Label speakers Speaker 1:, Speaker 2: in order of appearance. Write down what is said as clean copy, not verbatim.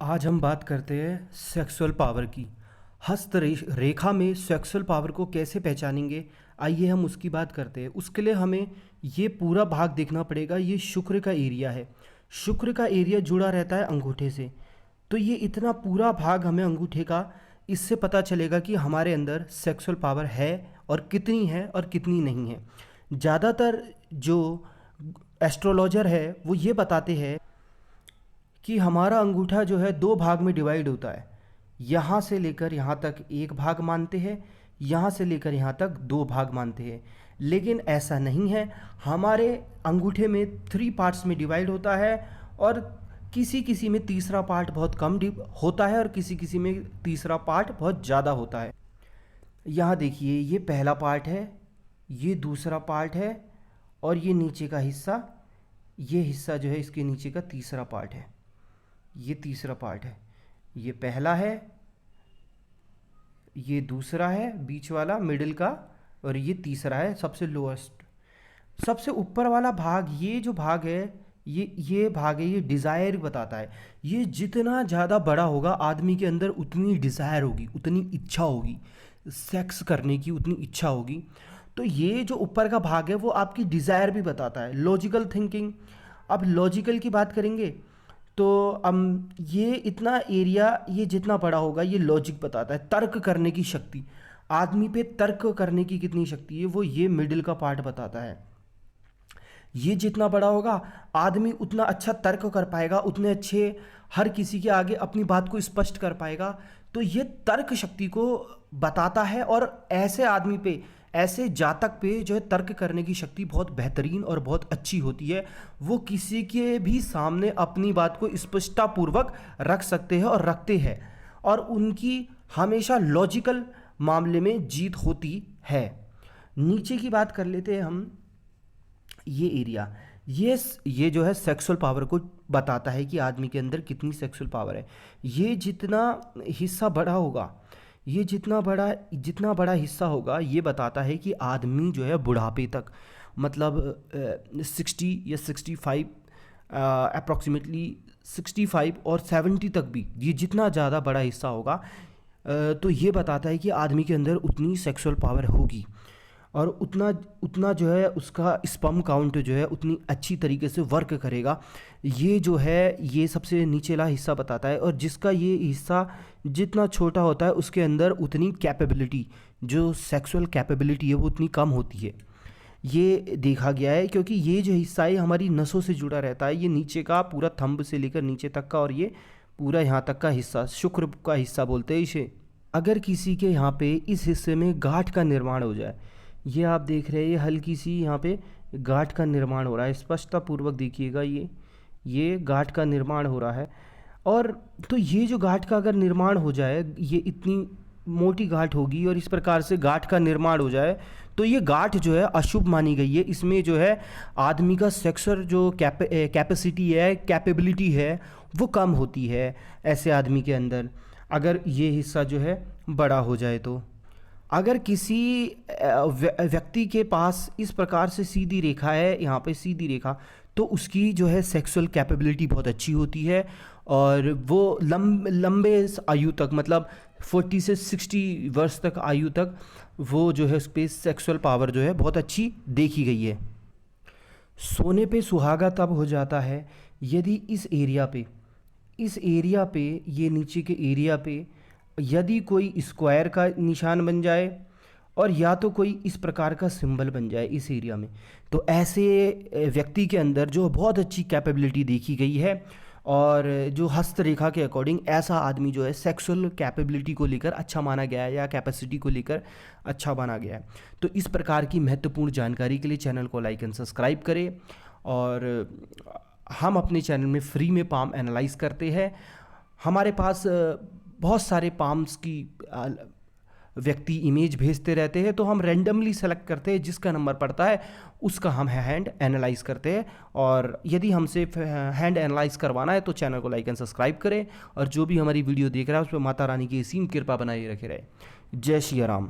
Speaker 1: आज हम बात करते हैं सेक्सुअल पावर की। रेखा में सेक्सुअल पावर को कैसे पहचानेंगे, आइए हम उसकी बात करते हैं। उसके लिए हमें ये पूरा भाग देखना पड़ेगा। ये शुक्र का एरिया है। शुक्र का एरिया जुड़ा रहता है अंगूठे से। तो ये इतना पूरा भाग हमें अंगूठे का, इससे पता चलेगा कि हमारे अंदर सेक्सुअल पावर है और कितनी नहीं है। ज़्यादातर जो एस्ट्रोलॉजर है वो ये बताते हैं कि हमारा अंगूठा जो है दो भाग में डिवाइड होता है। यहाँ से लेकर यहाँ तक एक भाग मानते हैं, यहाँ से लेकर यहाँ तक दो भाग मानते हैं। लेकिन ऐसा नहीं है। हमारे अंगूठे में 3 पार्ट्स में डिवाइड होता है और किसी किसी में तीसरा पार्ट बहुत कम होता है और किसी किसी में तीसरा पार्ट बहुत ज़्यादा होता है। यहाँ देखिए, ये पहला पार्ट है, ये दूसरा पार्ट है और ये नीचे का हिस्सा, ये हिस्सा जो है इसके नीचे का तीसरा पार्ट है। ये तीसरा पार्ट है, ये पहला है, ये दूसरा है बीच वाला मिडिल का, और ये तीसरा है सबसे लोएस्ट। सबसे ऊपर वाला भाग, ये जो भाग है, ये भाग है, ये डिज़ायर बताता है। ये जितना ज़्यादा बड़ा होगा आदमी के अंदर उतनी डिज़ायर होगी, उतनी इच्छा होगी, सेक्स करने की उतनी इच्छा होगी। तो ये जो ऊपर का भाग है वो आपकी डिज़ायर भी बताता है, लॉजिकल थिंकिंग। अब लॉजिकल की बात करेंगे तो ये इतना एरिया, ये जितना बड़ा होगा ये लॉजिक बताता है, तर्क करने की शक्ति। आदमी पे तर्क करने की कितनी शक्ति है वो ये मिडिल का पार्ट बताता है। ये जितना बड़ा होगा आदमी उतना अच्छा तर्क कर पाएगा, उतने अच्छे हर किसी के आगे अपनी बात को स्पष्ट कर पाएगा। तो ये तर्क शक्ति को बताता है और ऐसे आदमी पे, ऐसे जातक पे जो है तर्क करने की शक्ति बहुत बेहतरीन और बहुत अच्छी होती है। वो किसी के भी सामने अपनी बात को स्पष्टतापूर्वक रख सकते हैं और रखते हैं, और उनकी हमेशा लॉजिकल मामले में जीत होती है। नीचे की बात कर लेते हैं हम। ये एरिया, ये जो है सेक्सुअल पावर को बताता है कि आदमी के अंदर कितनी सेक्सुअल पावर है। ये जितना हिस्सा बड़ा होगा, ये जितना बड़ा हिस्सा होगा, ये बताता है कि आदमी जो है बुढ़ापे तक, मतलब 60 या 65, अप्रॉक्सीमेटली 65 और 70 तक भी, ये जितना ज़्यादा बड़ा हिस्सा होगा तो ये बताता है कि आदमी के अंदर उतनी सेक्सुअल पावर होगी और उतना जो है उसका स्पर्म काउंट जो है उतनी अच्छी तरीके से वर्क करेगा। ये जो है ये सबसे नीचेला हिस्सा बताता है, और जिसका ये हिस्सा जितना छोटा होता है उसके अंदर उतनी कैपेबिलिटी, जो सेक्सुअल कैपेबिलिटी है वो उतनी कम होती है। ये देखा गया है क्योंकि ये जो हिस्सा है हमारी नसों से जुड़ा रहता है। ये नीचे का पूरा थंब से लेकर नीचे तक का, और ये पूरा यहाँ तक का हिस्सा शुक्र का हिस्सा बोलते हैं इसे। अगर किसी के यहाँ पे इस हिस्से में गांठ का निर्माण हो जाए, ये आप देख रहे हैं, ये हल्की सी यहाँ पे गांठ का निर्माण हो रहा है, स्पष्टतापूर्वक देखिएगा, ये गांठ का निर्माण हो रहा है। और तो ये जो गांठ का अगर निर्माण हो जाए, ये इतनी मोटी गांठ होगी और इस प्रकार से गांठ का निर्माण हो जाए, तो ये गांठ जो है अशुभ मानी गई है। इसमें जो है आदमी का सेक्सुअल जो कैपेसिटी है, कैपेबिलिटी है, वो कम होती है ऐसे आदमी के अंदर, अगर ये हिस्सा जो है बड़ा हो जाए। तो अगर किसी व्यक्ति के पास इस प्रकार से सीधी रेखा है, यहाँ पे सीधी रेखा, तो उसकी जो है सेक्सुअल कैपेबिलिटी बहुत अच्छी होती है और वो लंबे आयु तक, मतलब 40 से 60 वर्ष तक आयु तक वो जो है उस पर सेक्सुअल पावर जो है बहुत अच्छी देखी गई है। सोने पे सुहागा तब हो जाता है यदि इस एरिया पे ये नीचे के एरिया पे यदि कोई स्क्वायर का निशान बन जाए और या तो कोई इस प्रकार का सिंबल बन जाए इस एरिया में, तो ऐसे व्यक्ति के अंदर जो बहुत अच्छी कैपेबिलिटी देखी गई है। और जो हस्तरेखा के अकॉर्डिंग ऐसा आदमी जो है सेक्सुअल कैपेबिलिटी को लेकर अच्छा माना गया है या कैपेसिटी को लेकर अच्छा माना गया है। तो इस प्रकार की महत्वपूर्ण जानकारी के लिए चैनल को लाइक एंड सब्सक्राइब करें। और हम अपने चैनल में फ्री में पाम एनालाइज करते हैं। हमारे पास बहुत सारे पाम्स की व्यक्ति इमेज भेजते रहते हैं, तो हम रैंडमली सेलेक्ट करते हैं, जिसका नंबर पड़ता है उसका हम हैंड एनालाइज करते हैं। और यदि हमसे हैंड एनालाइज करवाना है तो चैनल को लाइक एंड सब्सक्राइब करें, और जो भी हमारी वीडियो देख रहा है उस पर माता रानी की असीम कृपा बनाए रखे रहे। जय श्री राम।